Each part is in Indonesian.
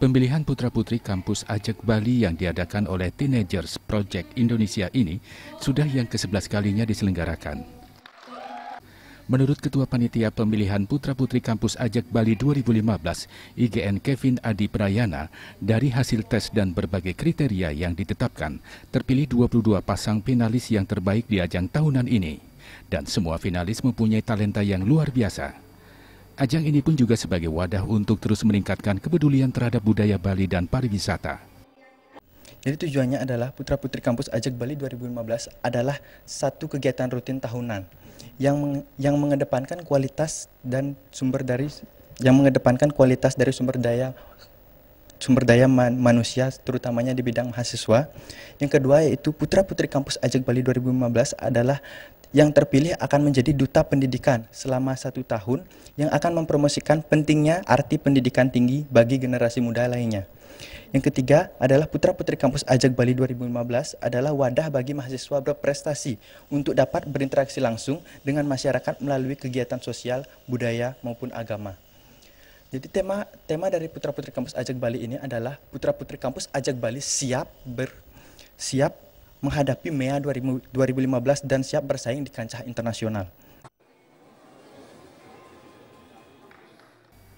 Pemilihan putra-putri kampus Ajak Bali yang diadakan oleh Teenagers Project Indonesia ini sudah yang ke-11 kalinya diselenggarakan. Menurut Ketua Panitia Pemilihan Putra-Putri Kampus Ajak Bali 2015, IGN Kevin Adi Prayana, dari hasil tes dan berbagai kriteria yang ditetapkan, terpilih 22 pasang finalis yang terbaik di ajang tahunan ini. Dan semua finalis mempunyai talenta yang luar biasa. Ajang ini pun juga sebagai wadah untuk terus meningkatkan kepedulian terhadap budaya Bali dan pariwisata. Jadi tujuannya adalah Putra-Putri Kampus Ajak Bali 2015 adalah satu kegiatan rutin tahunan yang mengedepankan kualitas dan sumber dari manusia, terutamanya di bidang mahasiswa. Yang kedua yaitu Putra-Putri Kampus Ajak Bali 2015 adalah yang terpilih akan menjadi duta pendidikan selama 1 tahun yang akan mempromosikan pentingnya arti pendidikan tinggi bagi generasi muda lainnya. Yang ketiga adalah Putra-Putri Kampus Ajak Bali 2015 adalah wadah bagi mahasiswa berprestasi untuk dapat berinteraksi langsung dengan masyarakat melalui kegiatan sosial, budaya maupun agama. Jadi tema dari Putra-Putri Kampus Ajak Bali ini adalah Putra-Putri Kampus Ajak Bali siap menghadapi MEA 2015 dan siap bersaing di kancah internasional.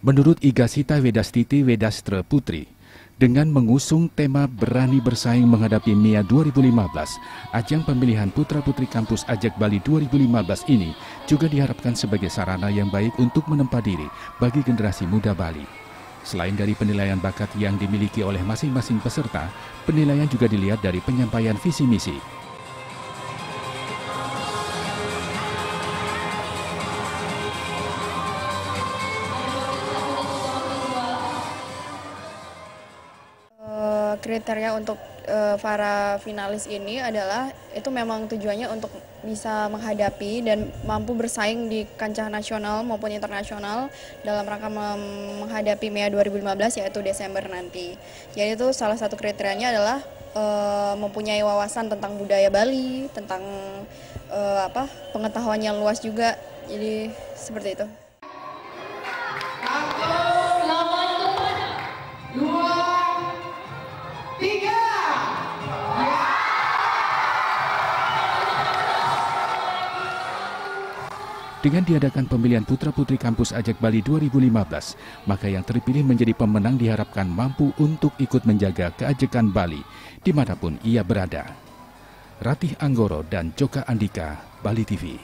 Menurut Iga Sita Wedastiti Wedastra Putri, dengan mengusung tema berani bersaing menghadapi MEA 2015, ajang pemilihan Putra-Putri Kampus Ajak Bali 2015 ini juga diharapkan sebagai sarana yang baik untuk menempa diri bagi generasi muda Bali. Selain dari penilaian bakat yang dimiliki oleh masing-masing peserta, penilaian juga dilihat dari penyampaian visi misi. Kriteria untuk para finalis ini adalah itu memang tujuannya untuk bisa menghadapi dan mampu bersaing di kancah nasional maupun internasional dalam rangka menghadapi MEA 2015 yaitu Desember nanti. Jadi itu salah satu kriterianya adalah mempunyai wawasan tentang budaya Bali, tentang pengetahuan yang luas juga. Jadi seperti itu. Dengan diadakan pemilihan Putra-Putri Kampus Ajak Bali 2015, maka yang terpilih menjadi pemenang diharapkan mampu untuk ikut menjaga keajekan Bali dimanapun ia berada. Ratih Anggoro dan Joka Andika, Bali TV.